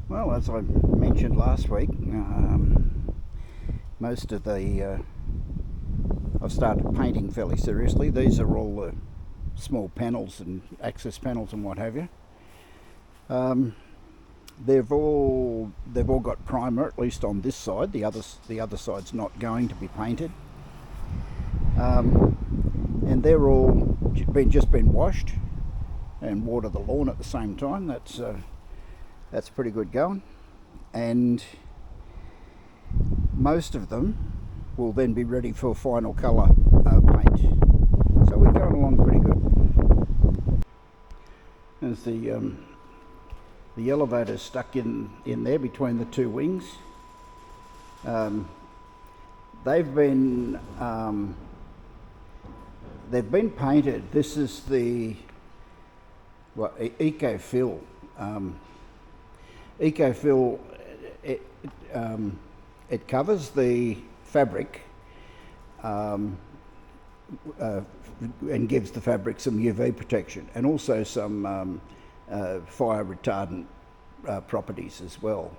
Well, as I mentioned last week, most of the I've started painting fairly seriously. These are all the small panels and access panels and what have you. They've all got primer, at least on this side. The other side's not going to be painted, and they're all just been washed and water the lawn at the same time. That's pretty good going, and most of them will then be ready for final colour paint. So we're going along pretty good. There's the elevator's stuck in there between the two wings. They've been painted. This is the Eco-Fill. Eco-Fill, it covers the fabric and gives the fabric some UV protection, and also some fire retardant properties as well.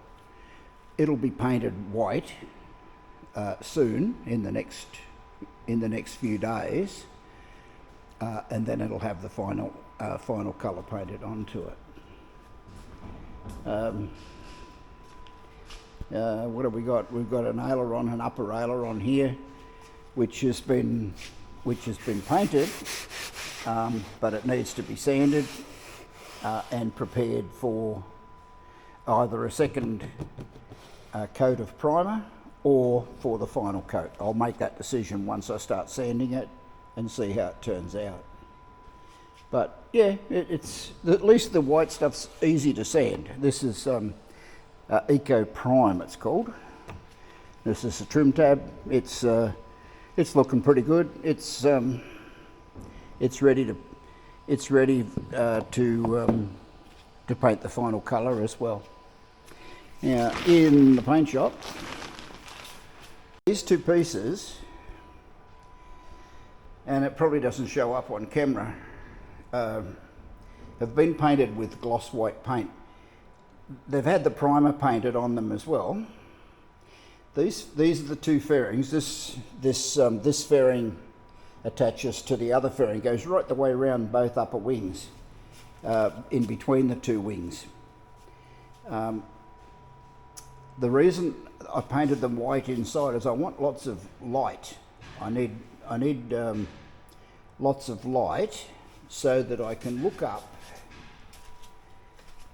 It'll be painted white soon in the next few days, and then it'll have the final colour painted onto it. What have we got? We've got an aileron, an upper aileron here, which has been painted, but it needs to be sanded and prepared for either a second coat of primer or for the final coat. I'll make that decision once I start sanding it and see how it turns out. But yeah, it's at least the white stuff's easy to sand. This is Eco Prime, it's called. This is a trim tab. It's looking pretty good. It's ready to paint the final colour as well. Now, in the paint shop, these two pieces, and it probably doesn't show up on camera, have been painted with gloss white paint. They've had the primer painted on them as well. These are the two fairings. This fairing attaches to the other fairing, goes right the way around both upper wings, in between the two wings. The reason I painted them white inside is I want lots of light. I need lots of light so that I can look up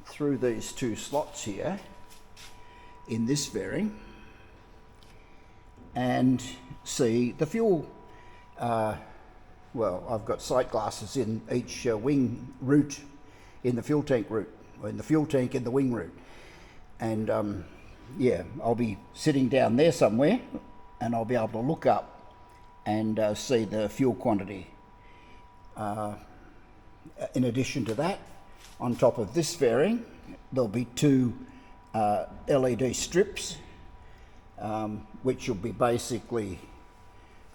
through these two slots here in this fairing and see the fuel. Well, I've got sight glasses in each wing root, in the fuel tank root, or in the fuel tank in the wing root. And yeah, I'll be sitting down there somewhere and I'll be able to look up and see the fuel quantity. In addition to that, on top of this fairing, there'll be two LED strips, which will be basically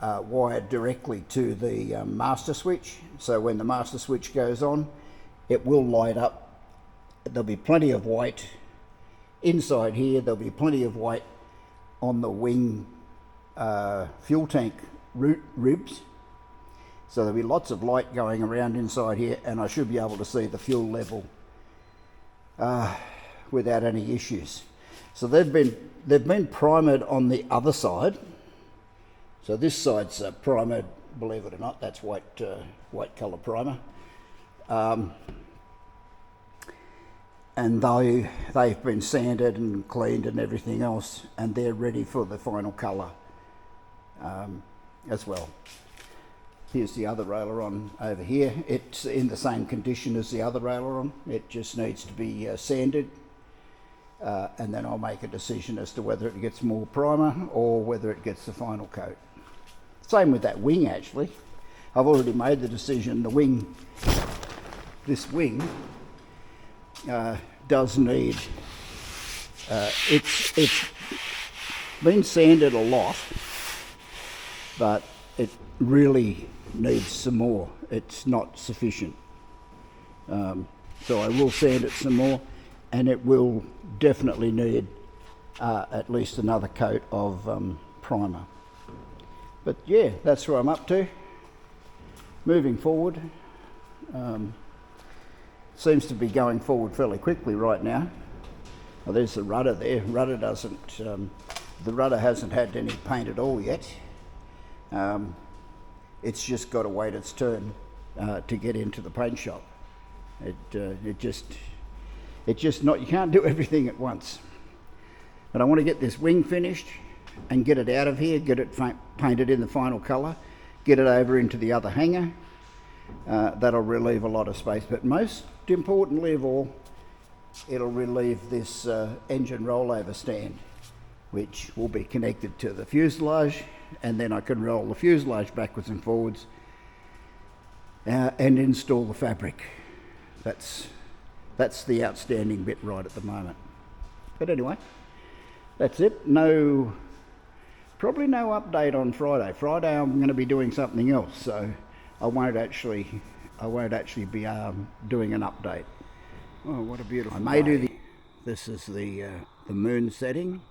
wired directly to the master switch. So when the master switch goes on, it will light up. There'll be plenty of white inside here. There'll be plenty of white on the wing fuel tank ribs. So there'll be lots of light going around inside here, and I should be able to see the fuel level without any issues. So they've been primered on the other side. So this side's primered, believe it or not. That's white colour primer, and they've been sanded and cleaned and everything else, and they're ready for the final colour as well. Here's the other aileron over here. It's in the same condition as the other aileron. It just needs to be sanded, and then I'll make a decision as to whether it gets more primer or whether it gets the final coat. Same with that wing, actually. I've already made the decision. This wing does need, it's been sanded a lot, but it really needs some more. It's not sufficient. So I will sand it some more, and it will definitely need at least another coat of primer. But yeah, that's where I'm up to. Moving forward, seems to be going forward fairly quickly right now. Well, there's the rudder there. The rudder hasn't had any paint at all yet. It's just got to wait its turn to get into the paint shop. It just not, you can't do everything at once. But I want to get this wing finished and get it out of here, get it painted in the final colour, get it over into the other hanger. That'll relieve a lot of space, but most importantly of all, it'll relieve this engine rollover stand, which will be connected to the fuselage, and then I can roll the fuselage backwards and forwards and install the fabric. That's the outstanding bit right at the moment. But anyway, that's it. Probably no update on Friday. Friday I'm going to be doing something else, so I won't actually be doing an update. Oh, what a beautiful I may day. do this is the moon setting.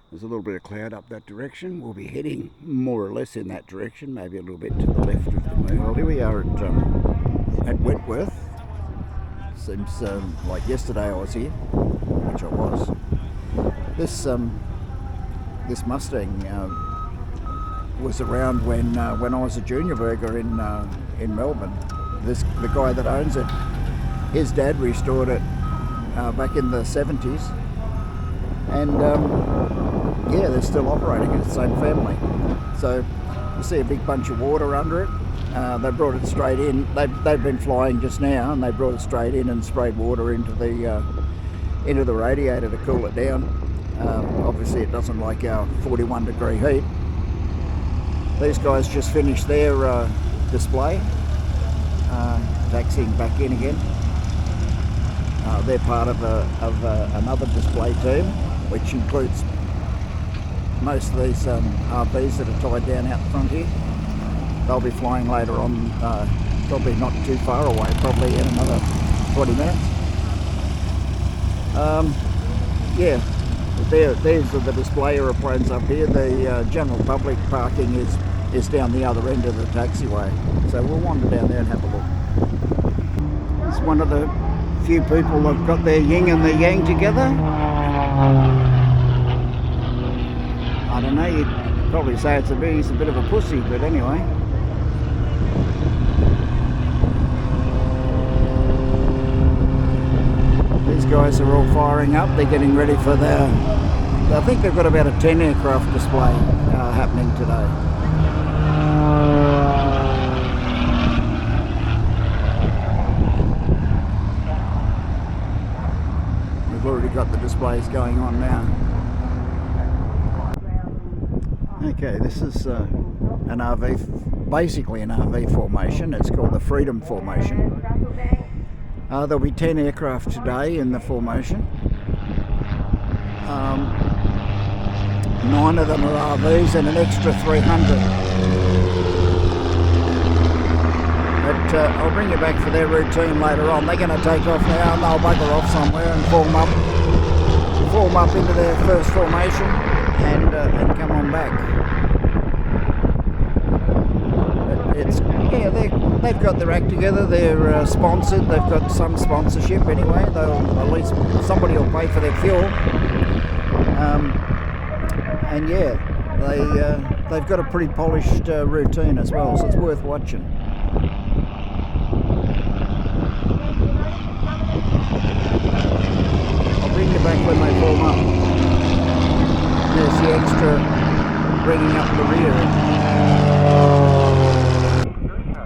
There's a little bit of cloud up that direction. We'll be heading more or less in that direction, maybe a little bit to the left of the moon. Well, here we are at Wentworth. Seems like yesterday I was here, which I was. This Mustang was around when I was a junior burger in Melbourne. The guy that owns it, his dad restored it back in the 70s, and yeah, they're still operating it, the same family. So you see a big bunch of water under it. They brought it straight in. They've been flying just now, and they brought it straight in and sprayed water into the radiator to cool it down. Obviously it doesn't like our 41 degree heat. These guys just finished their display, taxiing back in again. They're part of another display team, which includes most of these RVs that are tied down out the front here. They'll be flying later on, probably not too far away, probably in another 20 minutes. Yeah, these are the display aeroplanes up here. The general public parking is down the other end of the taxiway. So we'll wander down there and have a look. It's one of the few people that've got their yin and their yang together. I don't know, you'd probably say he's a bit of a pussy, but anyway. These guys are all firing up. They're getting ready for I think they've got about a 10 aircraft display happening today. We've already got the displays going on now. Okay, this is an RV, basically an RV formation. It's called the Freedom Formation. There'll be 10 aircraft today in the formation. 9 of them are RVs and an extra 300. But I'll bring you back for their routine later on. They're going to take off now and they'll bugger off somewhere and form up into their first formation and come on back. They've got their act together. They're sponsored. They've got some sponsorship anyway. At least somebody will pay for their fuel. And yeah, they've got a pretty polished routine as well, so it's worth watching. I'll bring you back when they form up. There's the extra bringing up the rear.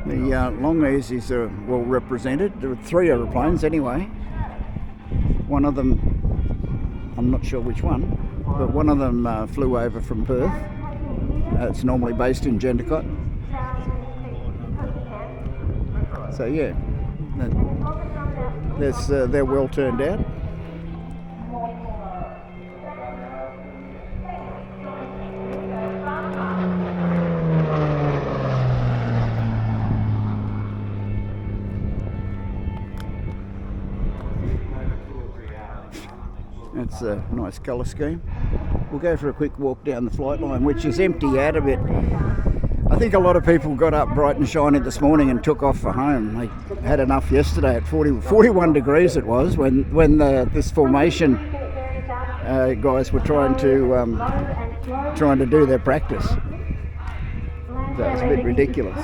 The long easies are well represented. There are 3 aeroplanes anyway. One of them, I'm not sure which one, but one of them flew over from Perth. It's normally based in Jendicott. So yeah, they're well turned out. That's a nice colour scheme. We'll go for a quick walk down the flight line, which is empty out a bit. I think a lot of people got up bright and shiny this morning and took off for home. They had enough yesterday at 41 degrees it was when this formation guys were trying to do their practice. So it's a bit ridiculous.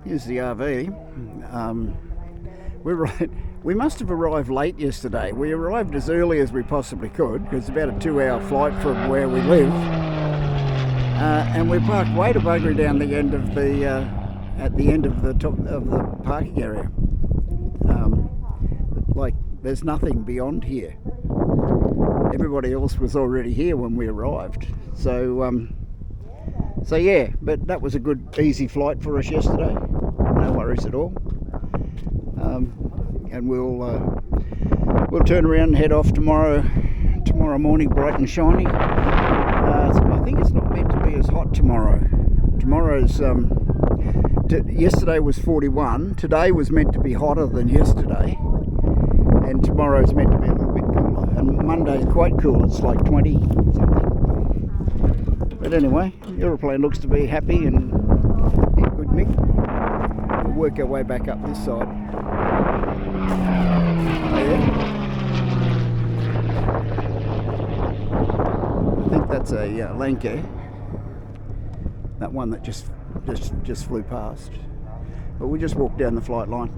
Here's the RV. We must have arrived late yesterday. We arrived as early as we possibly could because it's about a 2-hour flight from where we live, and we parked way to buggery down the end of at the end of the top of the parking area. Like there's nothing beyond here. Everybody else was already here when we arrived. So yeah, but that was a good easy flight for us yesterday. No worries at all. And we'll turn around and head off tomorrow morning bright and shiny. I think it's not meant to be as hot tomorrow. Tomorrow's yesterday was 41. Today was meant to be hotter than yesterday, and tomorrow's meant to be a little bit cooler. And Monday's quite cool. It's like 20 something. But anyway, the aeroplane looks to be happy and in good nick. We'll work our way back up this side. Oh, yeah. I think that's a Lancair. That one that just flew past. But we just walked down the flight line.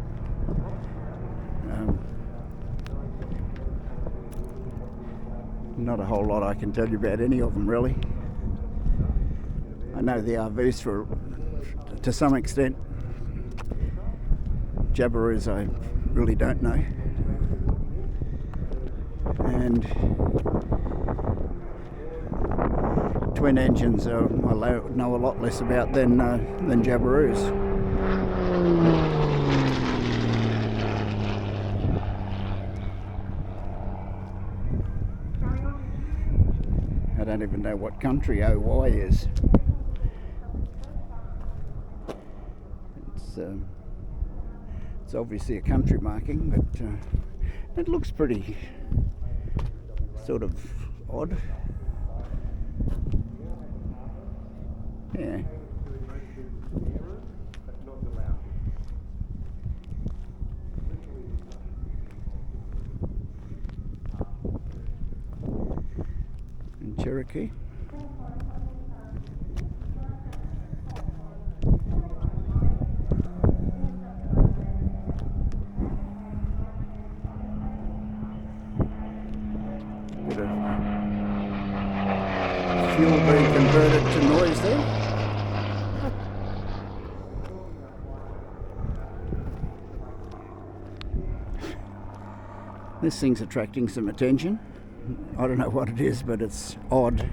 Not a whole lot I can tell you about any of them really. I know the RVs to some extent. Jabberoos I really don't know. And twin engines I know a lot less about than Jabberoos. I don't even know what country OY is. It's obviously a country marking, but it looks pretty sort of odd. Yeah. And Cherokee. Bit of fuel being converted to noise there. This thing's attracting some attention. I don't know what it is, but it's odd.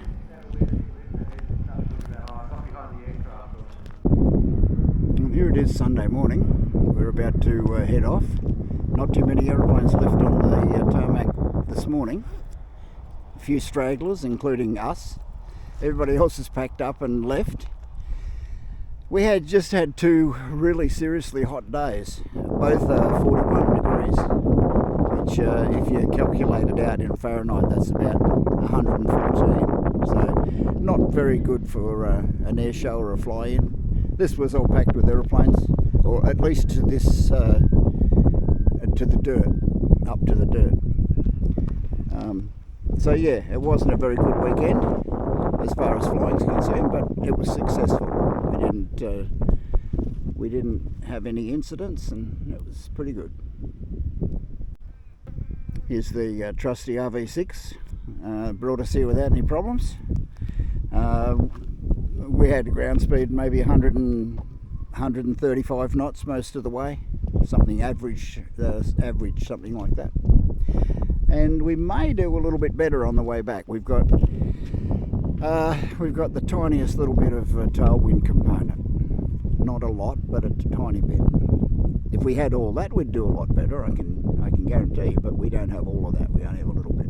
And here it is Sunday morning. We're about to head off. Not too many aeroplanes left on the tarmac this morning. A few stragglers, including us. Everybody else is packed up and left. We had just had 2 really seriously hot days, both 41 degrees, which if you calculate it out in Fahrenheit, that's about 114. So not very good for an air show or a fly-in. This was all packed with aeroplanes, or at least to this, to the dirt, up to the dirt. So yeah, it wasn't a very good weekend as far as flying's concerned, but it was successful. We didn't have any incidents, and it was pretty good. Here's the trusty RV6. Brought us here without any problems. We had ground speed maybe 135 knots most of the way, something average, something like that. And we may do a little bit better on the way back. We've got the tiniest little bit of tailwind component. Not a lot, but a tiny bit. If we had all that, we'd do a lot better. I can guarantee you. But we don't have all of that. We only have a little bit.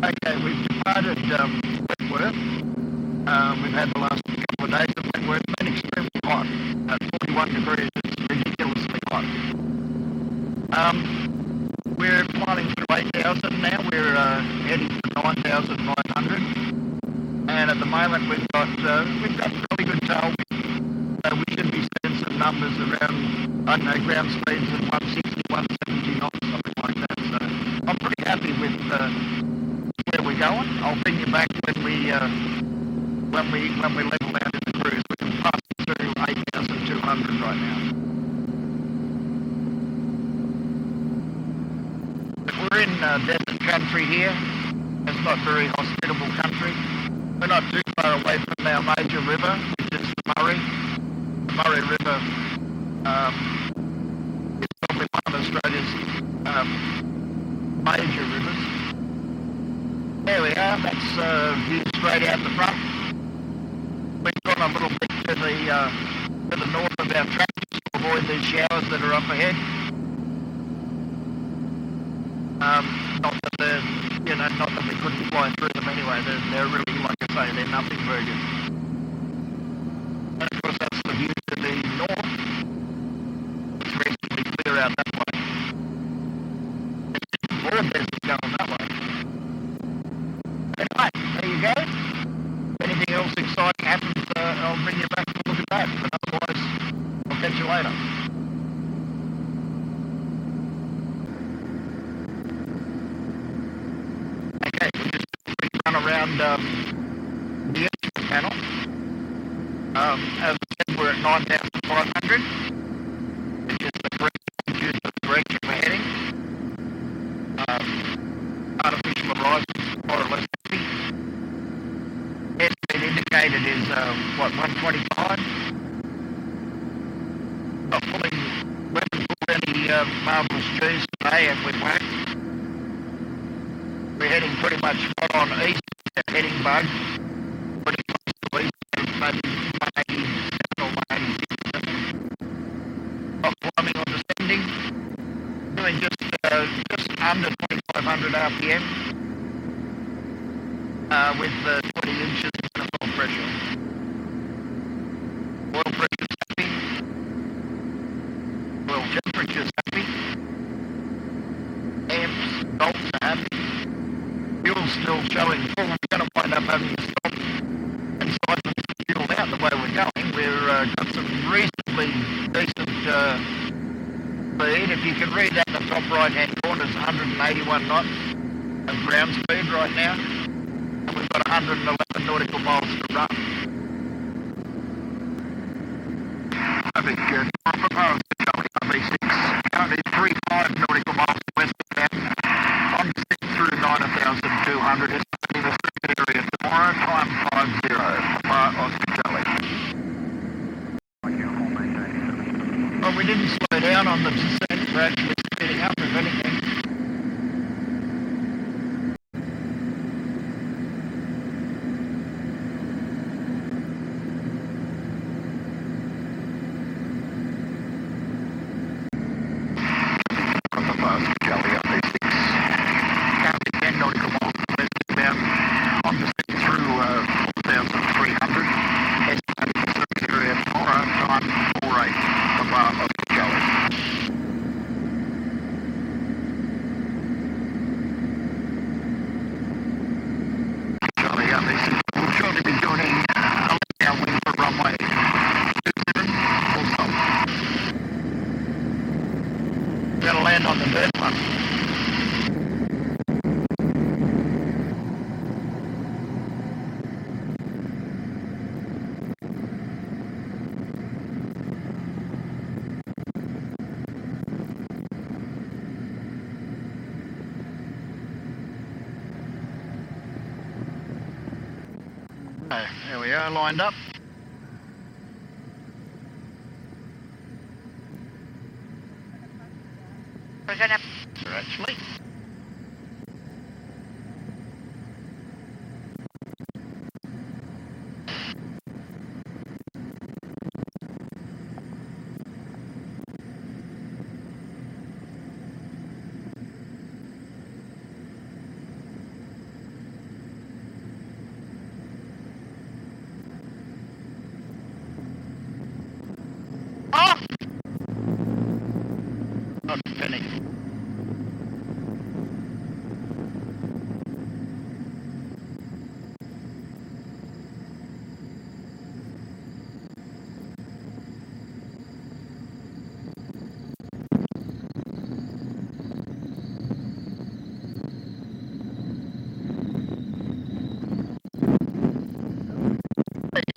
Okay, we've departed Wentworth. We've had the last couple of days of Wentworth been extremely hot. 41 degrees is ridiculously hot. We're climbing through 8,000 now. We're heading for 9,900. And at the moment we've got really good tailwind. So we should be seeing some numbers around, I don't know, ground speeds of 160, 170 knots, something like that. So I'm pretty happy with where we're going. I'll bring you back when we level out in the cruise. We're passing through 8,200 right now. We're in desert country here. It's not very hospitable country. We're not too far away from our major river, which is the Murray. The Murray River is probably one of Australia's major rivers. There we are. That's view straight out the front. We've gone a little bit to the north of our track to avoid these showers that are up ahead. Not that we couldn't fly through them anyway. They're really, like I say, they're nothing very good. And of course, that's the view to the north. It's reasonably clear out that way. There's more desert going that way. Anyway, there you go. If anything else exciting happens, I'll bring you back to look at that. But otherwise, I'll catch you later. Around the instrument panel. As I said, we're at 9,500, which is the correct altitude for the direction we're heading. Artificial horizons, more or less heavy. Airspeed indicated is 125. Not pulling, we haven't pulled any marvellous G's today, and we won't. We're heading pretty much spot on east, heading bug, pretty close to east, maybe 187 or 186. Not climbing or descending, doing just under 2,500 RPM, with 20 inches of oil pressure. Oil pressure's happy, oil temperature's happy, amps, volts are happy. Fuel's still showing full. We're going to wind up having to stop and cycle the fuel out the way we're going. We've got some reasonably decent speed. If you can read that in the top right hand corner, it's 181 knots of ground speed right now. And we've got 111 nautical miles to run. I think RV6 currently 35 nautical miles west of that. I'm through 9,200 in the area tomorrow, time 50, Australia. Well, we didn't slow down on the descent, we're actually speeding up, if anything. On the third one. There we are, lined up. We're gonna actually. not to panic.